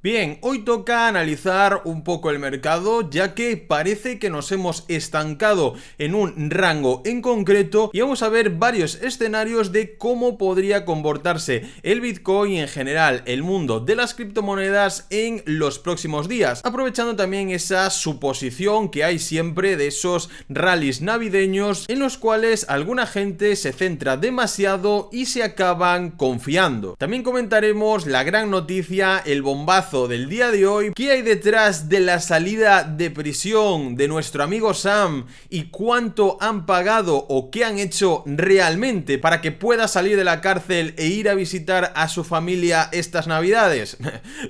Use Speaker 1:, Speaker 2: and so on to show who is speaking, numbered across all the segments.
Speaker 1: Bien, hoy toca analizar un poco el mercado, ya que parece que nos hemos estancado en un rango en concreto y vamos a ver varios escenarios de cómo podría comportarse el Bitcoin y en general el mundo de las criptomonedas en los próximos días, aprovechando también esa suposición que hay siempre de esos rallies navideños en los cuales alguna gente se centra demasiado y se acaban confiando. También comentaremos la gran noticia, el bombazo del día de hoy, qué hay detrás de la salida de prisión de nuestro amigo Sam y cuánto han pagado o qué han hecho realmente para que pueda salir de la cárcel e ir a visitar a su familia estas navidades.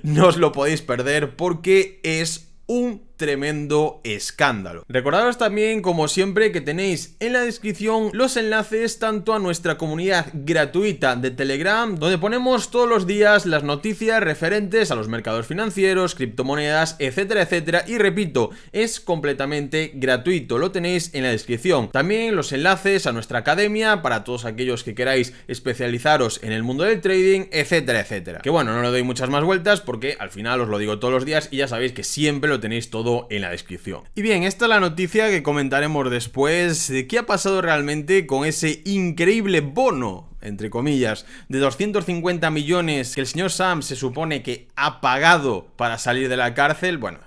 Speaker 1: No os lo podéis perder porque es un tremendo escándalo. Recordaros también, como siempre, que tenéis en la descripción los enlaces tanto a nuestra comunidad gratuita de Telegram, donde ponemos todos los días las noticias referentes a los mercados financieros, criptomonedas, etcétera, etcétera, y repito, es completamente gratuito, lo tenéis en la descripción. También los enlaces a nuestra academia para todos aquellos que queráis especializaros en el mundo del trading, etcétera, etcétera. Que bueno, no le doy muchas más vueltas porque al final os lo digo todos los días y ya sabéis que siempre lo tenéis todo en la descripción. Y bien, esta es la noticia que comentaremos después de qué ha pasado realmente con ese increíble bono, entre comillas, de 250 millones que el señor Sam se supone que ha pagado para salir de la cárcel. Bueno,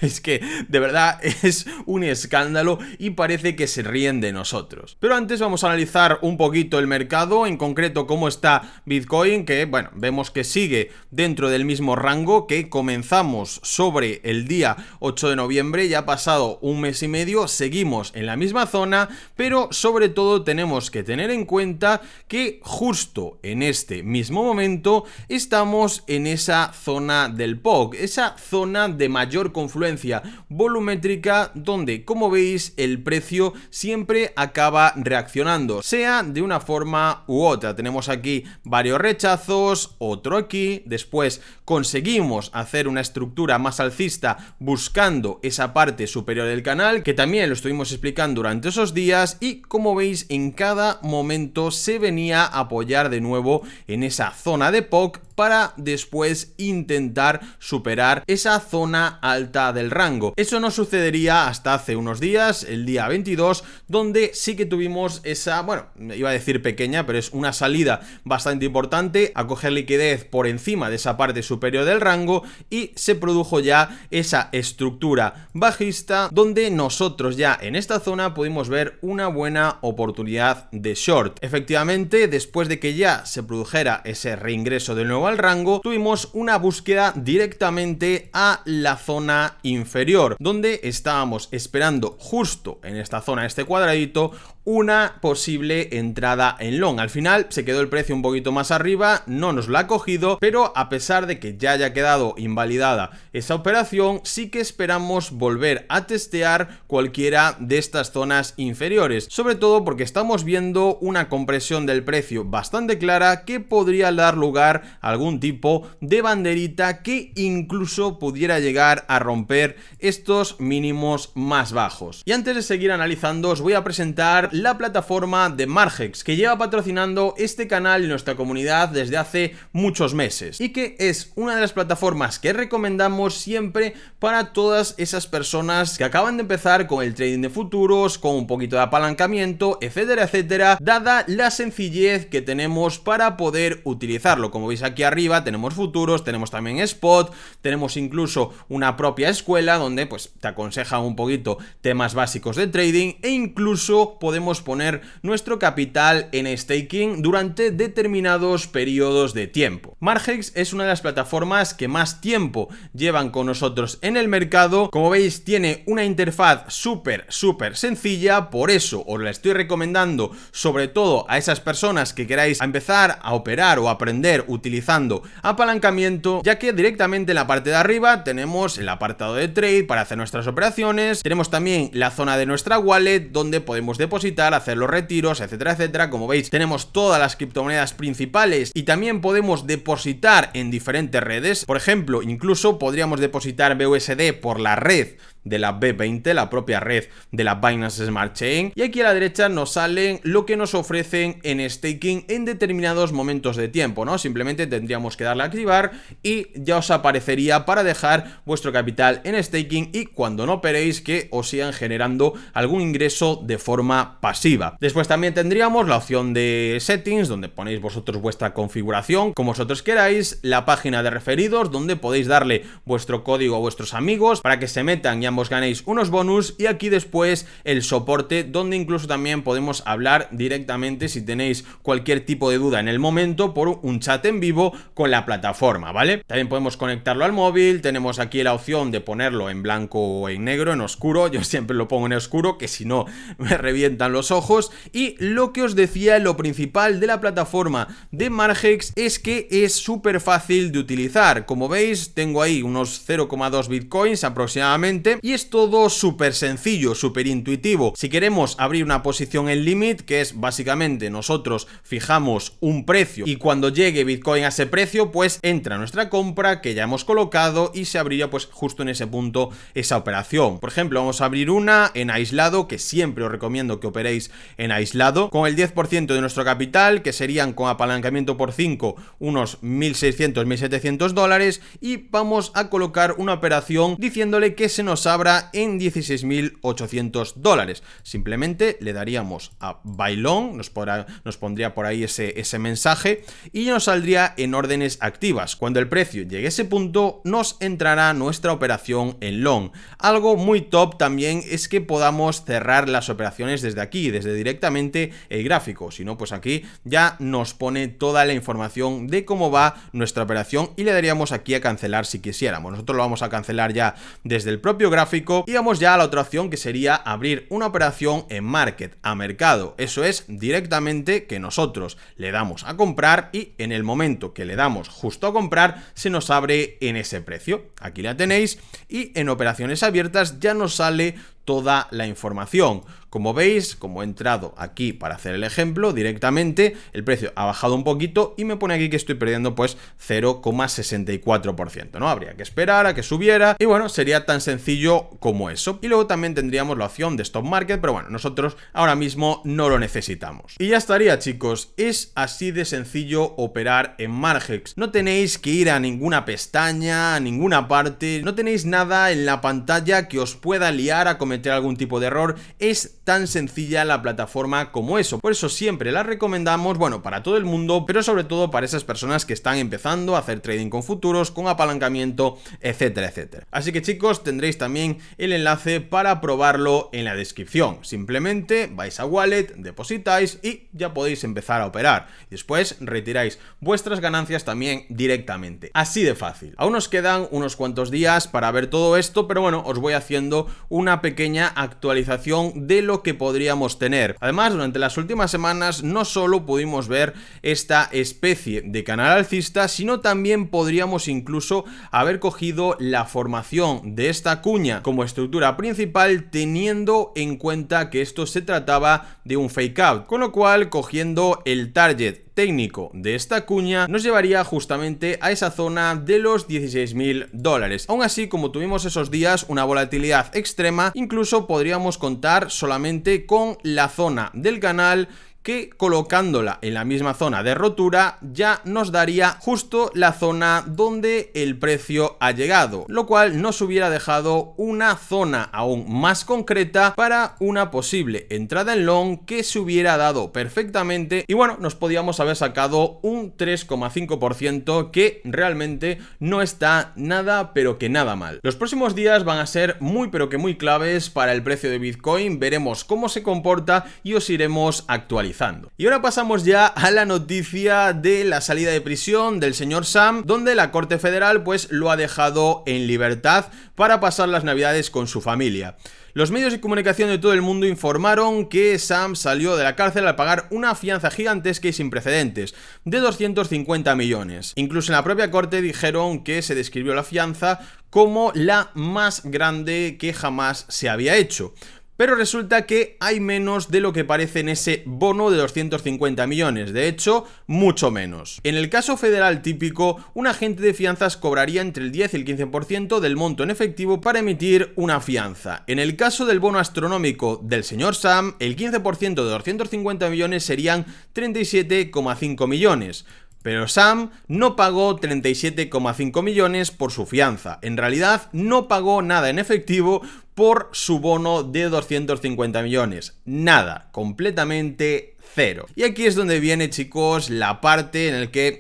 Speaker 1: es que de verdad es un escándalo y parece que se ríen de nosotros. Pero antes vamos a analizar un poquito el mercado, en concreto cómo está Bitcoin, que bueno, vemos que sigue dentro del mismo rango que comenzamos sobre el día 8 de noviembre, ya ha pasado un mes y medio, seguimos en la misma zona, pero sobre todo tenemos que tener en cuenta que justo en este mismo momento estamos en esa zona del POC, esa zona de mayor confluencia volumétrica donde, como veis, el precio siempre acaba reaccionando, sea de una forma u otra. Tenemos aquí varios rechazos, otro aquí, después conseguimos hacer una estructura más alcista buscando esa parte superior del canal, que también lo estuvimos explicando durante esos días, y como veis en cada momento se venía a apoyar de nuevo en esa zona de POC para después intentar superar esa zona alta del rango. Eso no sucedería hasta hace unos días, el día 22, donde sí que tuvimos esa, bueno, iba a decir pequeña, pero es una salida bastante importante a coger liquidez por encima de esa parte superior del rango y se produjo ya esa estructura bajista donde nosotros ya en esta zona pudimos ver una buena oportunidad de short. Efectivamente, después de que ya se produjera ese reingreso de nuevo al rango, tuvimos una búsqueda directamente a la zona inferior, donde estábamos esperando justo en esta zona, este cuadradito, una posible entrada en long. Al final se quedó el precio un poquito más arriba, no nos la ha cogido, pero a pesar de que ya haya quedado invalidada esa operación, sí que esperamos volver a testear cualquiera de estas zonas inferiores, sobre todo porque estamos viendo una compresión del precio bastante clara que podría dar lugar a algún tipo de banderita que incluso pudiera llegar a romper estos mínimos más bajos. Y antes de seguir analizando, os voy a presentar la plataforma de Margex, que lleva patrocinando este canal y nuestra comunidad desde hace muchos meses y que es una de las plataformas que recomendamos siempre para todas esas personas que acaban de empezar con el trading de futuros, con un poquito de apalancamiento, etcétera, etcétera, dada la sencillez que tenemos para poder utilizarlo. Como veis aquí arriba tenemos futuros, tenemos también spot, tenemos incluso una propia escuela donde pues te aconsejan un poquito temas básicos de trading e incluso podemos poner nuestro capital en staking durante determinados periodos de tiempo. Margex es una de las plataformas que más tiempo llevan con nosotros en el mercado. Como veis, tiene una interfaz súper sencilla, por eso os la estoy recomendando, sobre todo a esas personas que queráis empezar a operar o aprender utilizando apalancamiento, ya que directamente en la parte de arriba tenemos el apartado de trade para hacer nuestras operaciones, tenemos también la zona de nuestra wallet donde podemos depositar depositar, hacer los retiros, etcétera, etcétera. Como veis, tenemos todas las criptomonedas principales y también podemos depositar en diferentes redes. Por ejemplo, incluso podríamos depositar BUSD por la red de la B20, la propia red de la Binance Smart Chain, y aquí a la derecha nos salen lo que nos ofrecen en staking en determinados momentos de tiempo, ¿no? Simplemente tendríamos que darle a activar y ya os aparecería para dejar vuestro capital en staking y cuando no operéis que os sigan generando algún ingreso de forma pasiva. Después también tendríamos la opción de settings, donde ponéis vosotros vuestra configuración como vosotros queráis, la página de referidos, donde podéis darle vuestro código a vuestros amigos para que se metan y ambos ganéis unos bonus, y aquí después el soporte, donde incluso también podemos hablar directamente si tenéis cualquier tipo de duda en el momento por un chat en vivo con la plataforma, ¿vale? También podemos conectarlo al móvil, tenemos aquí la opción de ponerlo en blanco o en negro, en oscuro, yo siempre lo pongo en oscuro, que si no me revientan los ojos, y lo que os decía, lo principal de la plataforma de Margex es que es súper fácil de utilizar. Como veis, tengo ahí unos 0,2 bitcoins aproximadamente, y es todo súper sencillo, súper intuitivo. Si queremos abrir una posición en limit, que es básicamente nosotros fijamos un precio y cuando llegue Bitcoin a ese precio, pues entra nuestra compra que ya hemos colocado y se abriría pues justo en ese punto esa operación. Por ejemplo, vamos a abrir una en aislado, que siempre os recomiendo que operéis en aislado, con el 10% de nuestro capital, que serían con apalancamiento por 5 unos 1.600, 1.700 dólares, y vamos a colocar una operación diciéndole que se nos abra en 16.800 dólares. Simplemente le daríamos a Buy Long, nos pondría por ahí ese mensaje y nos saldría en órdenes activas. Cuando el precio llegue a ese punto, nos entrará nuestra operación en long. Algo muy top también es que podamos cerrar las operaciones desde aquí, desde directamente el gráfico. Si no, pues aquí ya nos pone toda la información de cómo va nuestra operación y le daríamos aquí a cancelar si quisiéramos. Nosotros lo vamos a cancelar ya desde el propio gráfico y vamos ya a la otra opción, que sería abrir una operación en market, a mercado. Eso es directamente que nosotros le damos a comprar y en el momento que le damos justo a comprar se nos abre en ese precio. Aquí la tenéis y en operaciones abiertas ya nos sale toda la información. Como veis, como he entrado aquí para hacer el ejemplo directamente, el precio ha bajado un poquito y me pone aquí que estoy perdiendo pues 0,64%, ¿no? Habría que esperar a que subiera y bueno, sería tan sencillo como eso. Y luego también tendríamos la opción de stop market, pero bueno, nosotros ahora mismo no lo necesitamos. Y ya estaría, chicos, es así de sencillo operar en Margex. No tenéis que ir a ninguna pestaña, a ninguna parte, no tenéis nada en la pantalla que os pueda liar a cometer algún tipo de error. Es tan sencilla la plataforma como eso. Por eso siempre la recomendamos, bueno, para todo el mundo, pero sobre todo para esas personas que están empezando a hacer trading con futuros, con apalancamiento, etcétera, etcétera. Así que, chicos, tendréis también el enlace para probarlo en la descripción. Simplemente vais a wallet, depositáis y ya podéis empezar a operar. Y después retiráis vuestras ganancias también directamente. Así de fácil. Aún nos quedan unos cuantos días para ver todo esto, pero bueno, os voy haciendo una pequeña actualización de lo que podríamos tener. Además, durante las últimas semanas no solo pudimos ver esta especie de canal alcista, sino también podríamos incluso haber cogido la formación de esta cuña como estructura principal, teniendo en cuenta que esto se trataba de un fake out, con lo cual cogiendo el target técnico de esta cuña nos llevaría justamente a esa zona de los 16.000 dólares. Aún así, como tuvimos esos días una volatilidad extrema, incluso podríamos contar solamente con la zona del canal que colocándola en la misma zona de rotura ya nos daría justo la zona donde el precio ha llegado, lo cual nos hubiera dejado una zona aún más concreta para una posible entrada en long que se hubiera dado perfectamente y bueno, nos podíamos haber sacado un 3,5% que realmente no está nada pero que nada mal. Los próximos días van a ser muy pero que muy claves para el precio de Bitcoin, veremos cómo se comporta y os iremos actualizando. Y ahora pasamos ya a la noticia de la salida de prisión del señor Sam, donde la Corte Federal pues lo ha dejado en libertad para pasar las navidades con su familia. Los medios de comunicación de todo el mundo informaron que Sam salió de la cárcel al pagar una fianza gigantesca y sin precedentes de 250 millones. Incluso en la propia corte dijeron que se describió la fianza como la más grande que jamás se había hecho. pero resulta que hay menos de lo que parece en ese bono de 250 millones, de hecho, mucho menos. En el caso federal típico, un agente de fianzas cobraría entre el 10 y el 15% del monto en efectivo para emitir una fianza. En el caso del bono astronómico del señor Sam, el 15% de 250 millones serían 37,5 millones. Pero Sam no pagó 37,5 millones por su fianza. En realidad no pagó nada en efectivo por su bono de 250 millones. Nada, completamente cero. Y aquí es donde viene, chicos, la parte en la que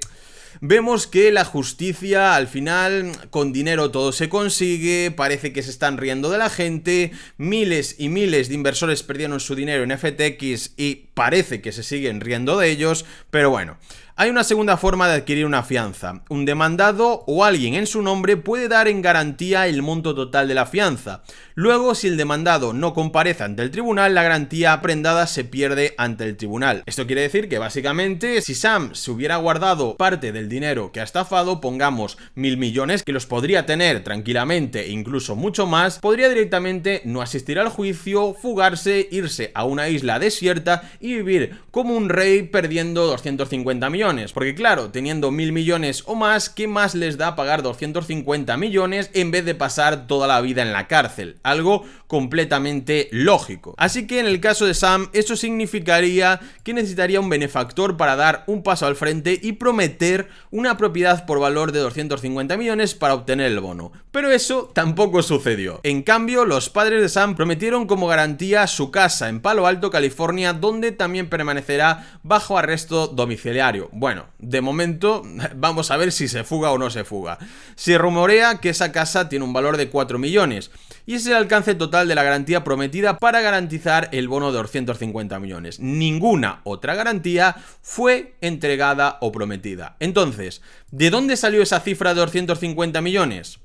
Speaker 1: vemos que la justicia, al final, con dinero todo se consigue, parece que se están riendo de la gente, miles y miles de inversores perdieron su dinero en FTX y parece que se siguen riendo de ellos, pero bueno. Hay una segunda forma de adquirir una fianza. Un demandado o alguien en su nombre puede dar en garantía el monto total de la fianza. Luego, si el demandado no comparece ante el tribunal, la garantía prendada se pierde ante el tribunal. Esto quiere decir que básicamente, si Sam se hubiera guardado parte del dinero que ha estafado, pongamos 1.000 millones, que los podría tener tranquilamente e incluso mucho más, podría directamente no asistir al juicio, fugarse, irse a una isla desierta y vivir como un rey perdiendo 250 millones. Porque claro, teniendo 1.000 millones o más, ¿qué más les da pagar 250 millones en vez de pasar toda la vida en la cárcel? Algo completamente lógico. Así que en el caso de Sam, eso significaría que necesitaría un benefactor para dar un paso al frente y prometer una propiedad por valor de 250 millones para obtener el bono. Pero eso tampoco sucedió. En cambio, los padres de Sam prometieron como garantía su casa en Palo Alto, California, donde también permanecerá bajo arresto domiciliario. Bueno, de momento vamos a ver si se fuga o no se fuga. Se rumorea que esa casa tiene un valor de 4 millones y es el alcance total de la garantía prometida para garantizar el bono de 250 millones. Ninguna otra garantía fue entregada o prometida. Entonces, ¿de dónde salió esa cifra de 250 millones?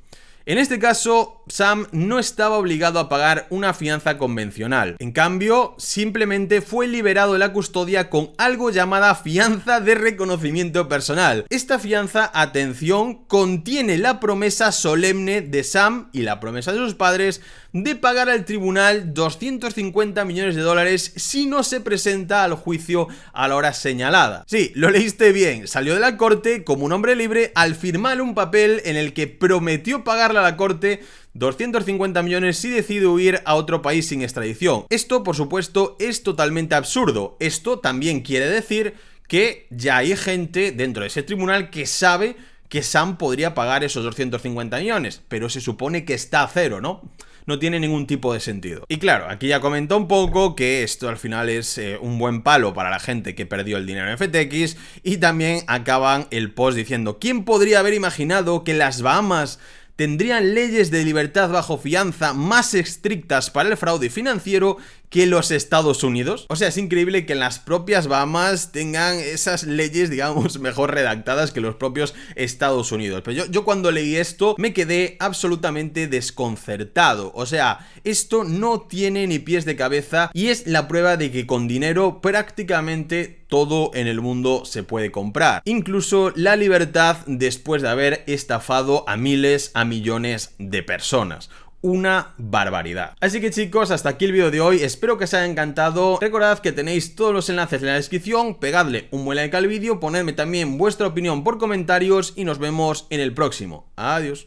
Speaker 1: En este caso, Sam no estaba obligado a pagar una fianza convencional. En cambio, simplemente fue liberado de la custodia con algo llamada fianza de reconocimiento personal. Esta fianza, atención, contiene la promesa solemne de Sam y la promesa de sus padres de pagar al tribunal 250 millones de dólares si no se presenta al juicio a la hora señalada. Sí, lo leíste bien, salió de la corte como un hombre libre al firmar un papel en el que prometió pagarle a la corte 250 millones si decide huir a otro país sin extradición. Esto, por supuesto, es totalmente absurdo. Esto también quiere decir que ya hay gente dentro de ese tribunal que sabe que Sam podría pagar esos 250 millones, pero se supone que está a cero, ¿no? No tiene ningún tipo de sentido. Y claro, aquí ya comentó un poco que esto al final es un buen palo para la gente que perdió el dinero en FTX, y también acaban el post diciendo: ¿quién podría haber imaginado que las Bahamas tendrían leyes de libertad bajo fianza más estrictas para el fraude financiero que los Estados Unidos? O sea, es increíble que en las propias Bahamas tengan esas leyes, digamos, mejor redactadas que los propios Estados Unidos. Pero yo cuando leí esto me quedé absolutamente desconcertado. O sea, esto no tiene ni pies de cabeza y es la prueba de que con dinero prácticamente todo en el mundo se puede comprar. Incluso la libertad después de haber estafado a miles, a millones de personas. Una barbaridad. Así que chicos, hasta aquí el vídeo de hoy, espero que os haya encantado. Recordad que tenéis todos los enlaces en la descripción, pegadle un buen like al vídeo, ponedme también vuestra opinión por comentarios y nos vemos en el próximo. Adiós.